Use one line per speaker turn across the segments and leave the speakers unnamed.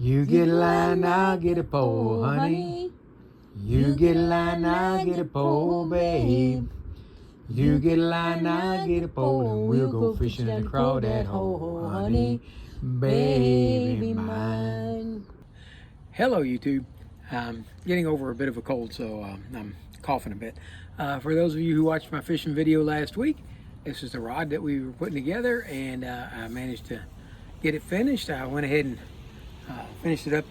You get a line, I'll get a pole, honey. You get a line, I'll get a pole, babe. You get a line, I'll get a pole, and we'll go fishing in the crawdad hole, honey, baby mine. Hello, YouTube. I'm getting over a bit of a cold, so I'm coughing a bit. For those of you who watched my fishing video last week, this is the rod that we were putting together, and I managed to get it finished. I went ahead and finished it up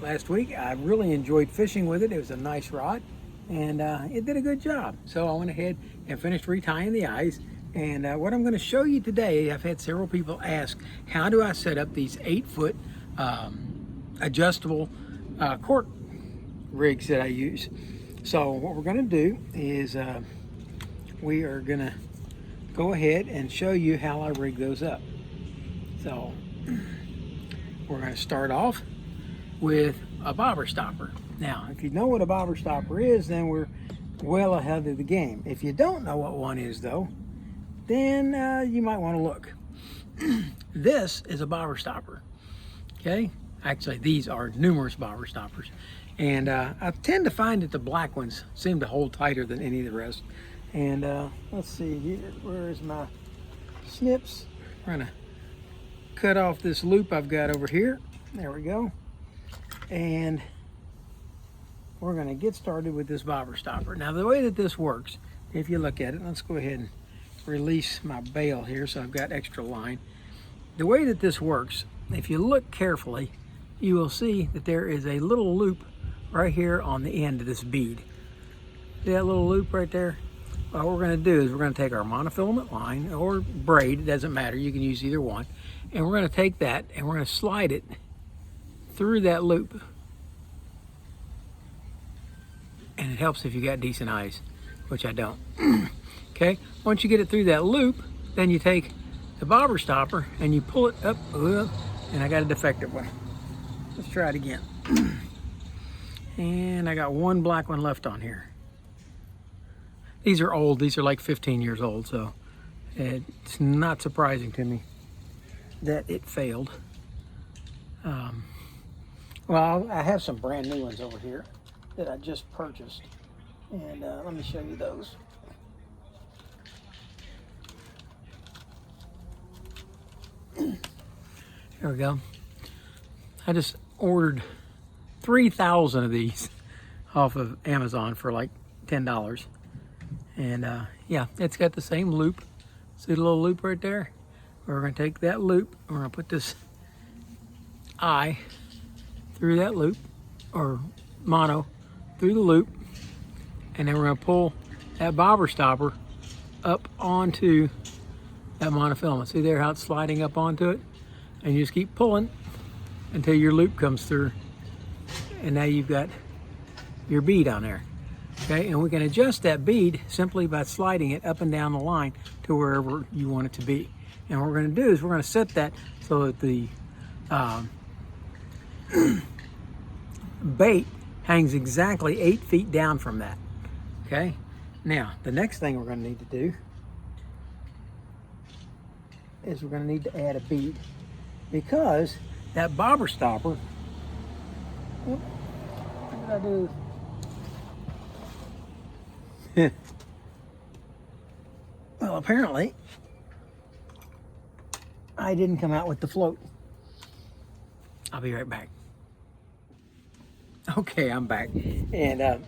last week. I really enjoyed fishing with it. It was a nice rod, and it did a good job. So I went ahead and finished retying the eyes. And what I'm going to show you today, I've had several people ask, how do I set up these 8-foot adjustable cork rigs that I use? So what we're going to do is we are going to go ahead and show you how I rig those up. So we're going to start off with a bobber stopper. Now, if you know what a bobber stopper is, then we're well ahead of the game. If you don't know what one is, though, then you might want to look. This is a bobber stopper. Okay? Actually, these are numerous bobber stoppers. And I tend to find that the black ones seem to hold tighter than any of the rest. And let's see here. Where's my snips? We're going to cut off this loop I've got over here. There we go. And we're going to get started with this bobber stopper. Now, the way that this works, if you look at it, let's go ahead and release my bail here so I've got extra line. The way that this works, if you look carefully, you will see that there is a little loop right here on the end of this bead. See that little loop right there? What we're going to do is we're going to take our monofilament line or braid, it doesn't matter, you can use either one, and we're going to take that and we're going to slide it through that loop. And it helps if you got decent eyes, which I don't. Okay, once you get it through that loop, then you take the bobber stopper and you pull it up, and I got a defective one. Let's try it again. And I got one black one left on here. These are old, these are like 15 years old, so it's not surprising to me that it failed. Well, I have some brand new ones over here that I just purchased, and let me show you those. There we go. I just ordered 3,000 of these off of Amazon for like $10. And yeah, it's got the same loop. See the little loop right there? We're going to take that loop, we're going to put this eye through that loop, or mono through the loop, and then we're going to pull that bobber stopper up onto that monofilament. See there how it's sliding up onto it? And you just keep pulling until your loop comes through, and now you've got your bead on there. Okay, and we can adjust that bead simply by sliding it up and down the line to wherever you want it to be. And what we're going to do is we're going to set that so that the bait hangs exactly 8 feet down from that. Okay, now the next thing we're going to need to do is we're going to need to add a bead, because that bobber stopper, what did I do? Well, apparently I didn't come out with the float. I'll be right back. Okay, I'm back, and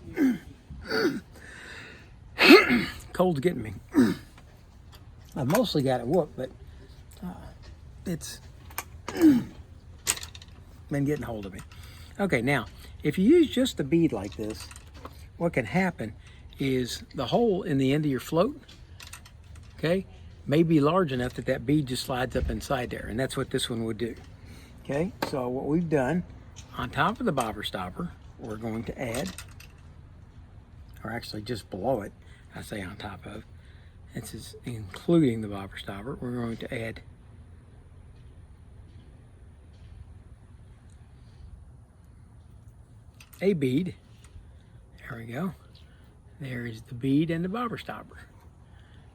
cold's getting me. I've mostly got it whooped, but it's been getting a hold of me. Okay, now if you use just a bead like this, what can happen is the hole in the end of your float, okay, may be large enough that that bead just slides up inside there, and that's what this one would do. Okay, so what we've done, on top of the bobber stopper, we're going to add, or actually just below it, I say on top of, this is including the bobber stopper, we're going to add a bead. There we go. There is the bead and the bobber stopper.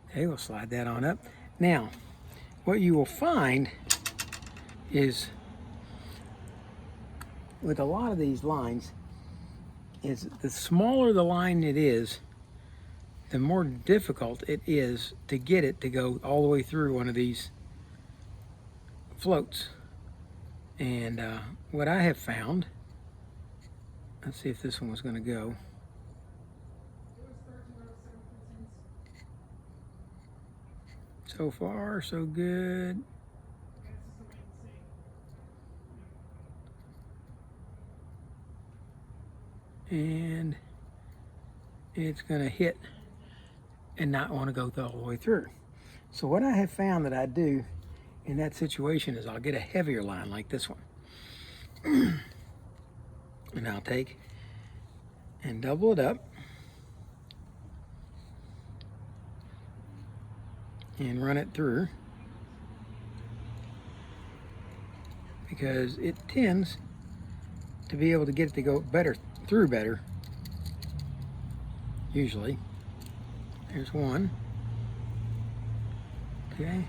Okay, we'll slide that on up. Now, what you will find is with a lot of these lines is the smaller the line it is, the more difficult it is to get it to go all the way through one of these floats. And what I have found, let's see if this one was going to go. So far, so good. And it's going to hit and not want to go all the way through. So what I have found that I do in that situation is I'll get a heavier line like this one. And I'll take and double it up and run it through, because it tends to be able to get it to go through better usually. There's one. Okay.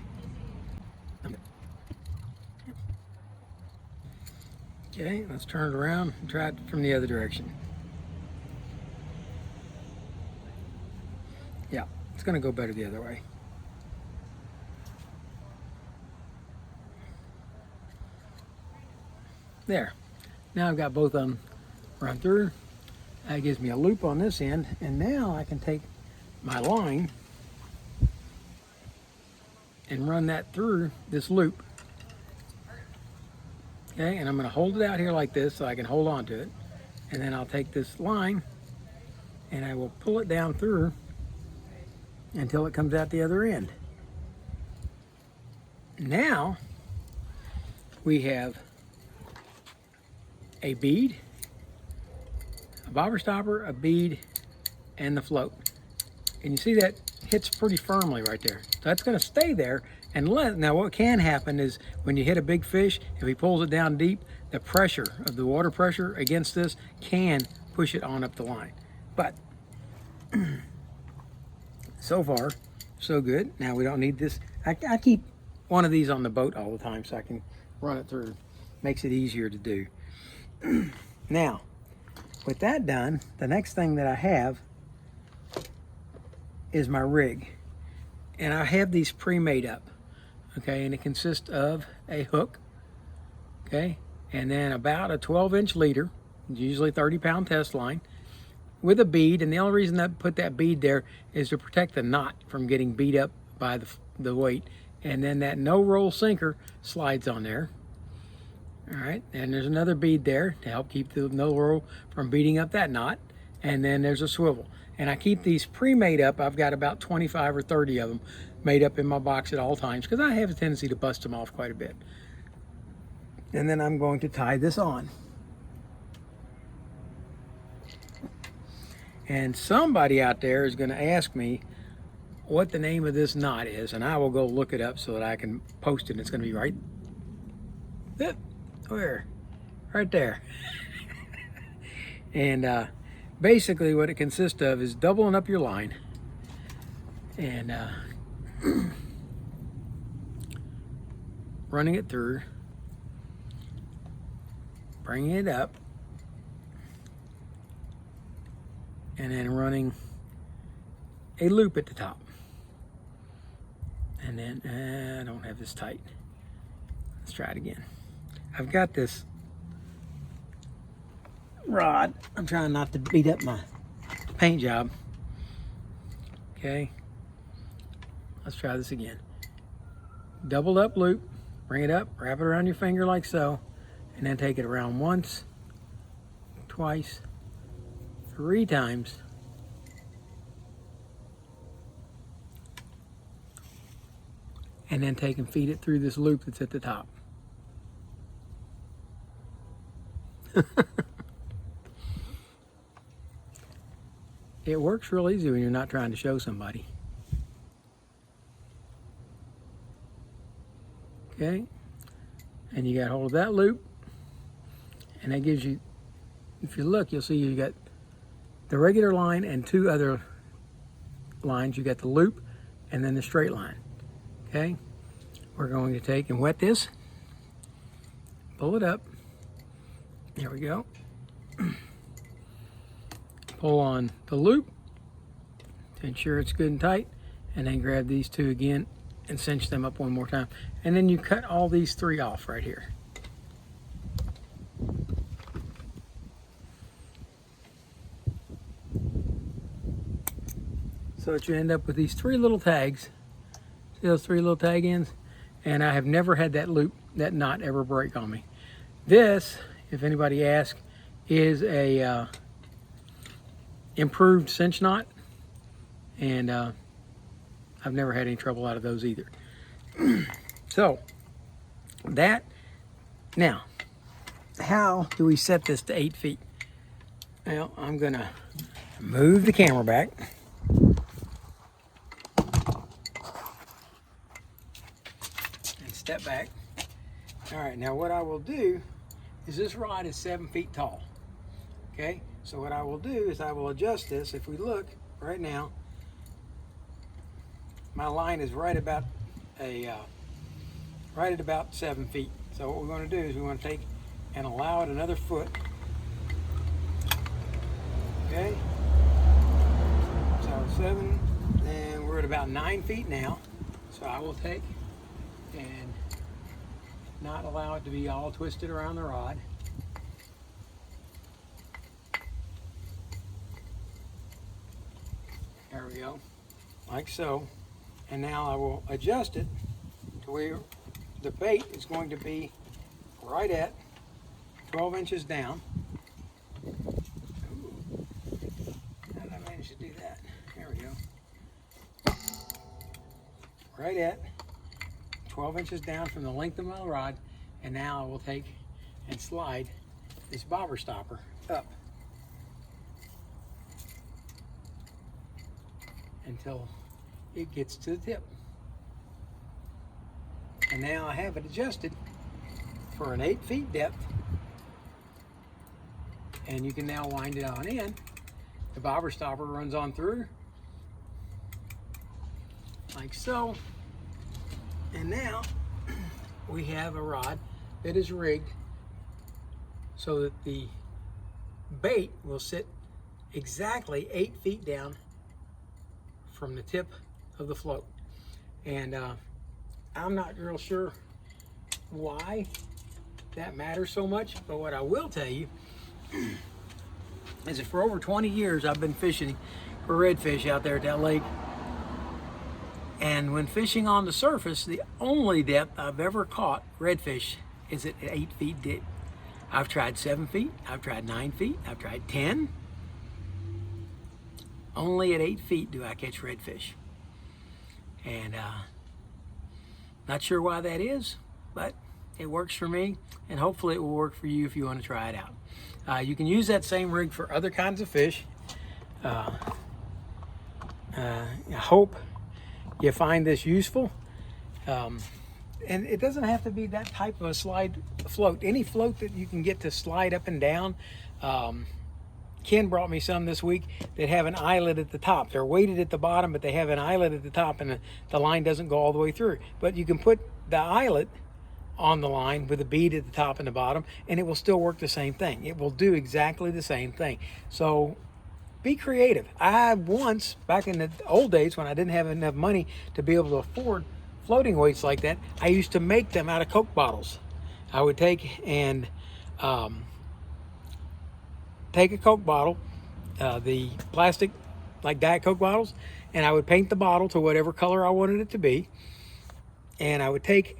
Okay, let's turn it around and try it from the other direction. Yeah, it's going to go better the other way. There. Now I've got both of them run through. That gives me a loop on this end, and now I can take my line and run that through this loop. Okay, and I'm going to hold it out here like this so I can hold on to it, and then I'll take this line and I will pull it down through until it comes out the other end. Now we have a bead, a bobber stopper, a bead, and the float. And you see that hits pretty firmly right there. So that's going to stay there. And now what can happen is when you hit a big fish, if he pulls it down deep, the pressure of the water pressure against this can push it on up the line. But so far, so good. Now we don't need this. I keep one of these on the boat all the time so I can run it through. Makes it easier to do. Now, with that done, the next thing that I have is my rig. And I have these pre-made up. Okay, and it consists of a hook, okay, and then about a 12-inch leader, usually 30-pound test line, with a bead. And the only reason I put that bead there is to protect the knot from getting beat up by the weight. And then that no-roll sinker slides on there. All right, and there's another bead there to help keep the no-roll from beating up that knot. And then there's a swivel. And I keep these pre-made up. I've got about 25 or 30 of them made up in my box at all times because I have a tendency to bust them off quite a bit. And then I'm going to tie this on. And somebody out there is going to ask me what the name of this knot is, and I will go look it up so that I can post it. It's going to be right where? Right there. And basically what it consists of is doubling up your line and running it through, bringing it up, and then running a loop at the top. And then, I don't have this tight. Let's try it again. I've got this rod. I'm trying not to beat up my paint job. Okay. Let's try this again. Doubled up loop, bring it up, wrap it around your finger like so, and then take it around once, twice, 3 times. And then take and feed it through this loop that's at the top. It works real easy when you're not trying to show somebody. Okay, and you got hold of that loop, and that gives you, if you look, you'll see you got the regular line and 2 other lines. You got the loop and then the straight line. Okay, we're going to take and wet this, pull it up, There we go. Pull on the loop to ensure it's good and tight, and then grab these two again and cinch them up one more time. And then you cut all these three off right here. So that you end up with these three little tags. See those three little tag ends? And I have never had that loop, that knot ever break on me. This, if anybody asks, is a improved cinch knot, and I've never had any trouble out of those either. So that, now how do we set this to 8 feet? Well, I'm gonna move the camera back. And step back. All right, now what I will do is, this rod is 7 feet tall. Okay, so what I will do is I will adjust this. If we look right now, my line is right about right at about 7 feet. So what we want to do is we want to take and allow it another foot. Okay, so 7, and we're at about 9 feet now. So I will take and not allow it to be all twisted around the rod. There we go, like so. And now I will adjust it to where the bait is going to be right at 12 inches down. Ooh, how did I manage to do that? There we go. Right at 12 inches down from the length of my rod. And now I will take and slide this bobber stopper up until it gets to the tip. And now I have it adjusted for an 8 feet depth, and you can now wind it on in. The bobber stopper runs on through like so, and now we have a rod that is rigged so that the bait will sit exactly 8 feet down from the tip of the float. And I'm not real sure why that matters so much, but what I will tell you is that for over 20 years I've been fishing for redfish out there at that lake, and when fishing on the surface, the only depth I've ever caught redfish is at 8 feet deep. I've tried 7 feet, I've tried 9 feet, I've tried 10. Only at 8 feet do I catch redfish. And not sure why that is, but it works for me, and hopefully it will work for you if you want to try it out. You can use that same rig for other kinds of fish. I hope you find this useful. And it doesn't have to be that type of a slide float. Any float that you can get to slide up and down. Ken brought me some this week that have an eyelet at the top. They're weighted at the bottom, but they have an eyelet at the top, and the line doesn't go all the way through. But you can put the eyelet on the line with a bead at the top and the bottom, and it will still work the same thing. It will do exactly the same thing. So be creative. I once, back in the old days when I didn't have enough money to be able to afford floating weights like that, I used to make them out of Coke bottles. I would take and take a Coke bottle, the plastic like Diet Coke bottles, and I would paint the bottle to whatever color I wanted it to be, and I would take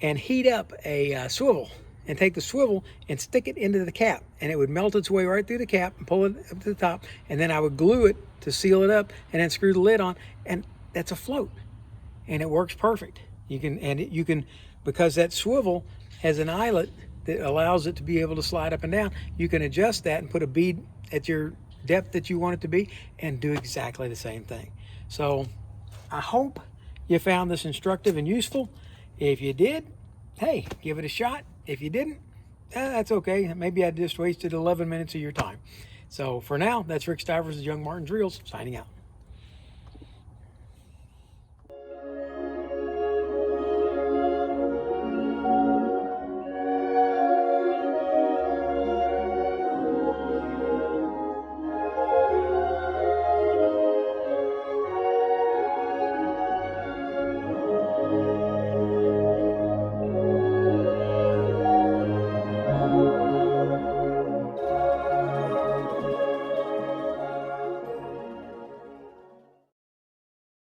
and heat up a swivel, and take the swivel and stick it into the cap, and it would melt its way right through the cap and pull it up to the top, and then I would glue it to seal it up, and then screw the lid on, and that's a float, and it works perfect. You can, because that swivel has an eyelet that allows it to be able to slide up and down, you can adjust that and put a bead at your depth that you want it to be and do exactly the same thing. So I hope you found this instructive and useful. If you did, hey, give it a shot. If you didn't, that's okay. Maybe I just wasted 11 minutes of your time. So for now, that's Rick Stivers of YoungMartin'sReels signing out.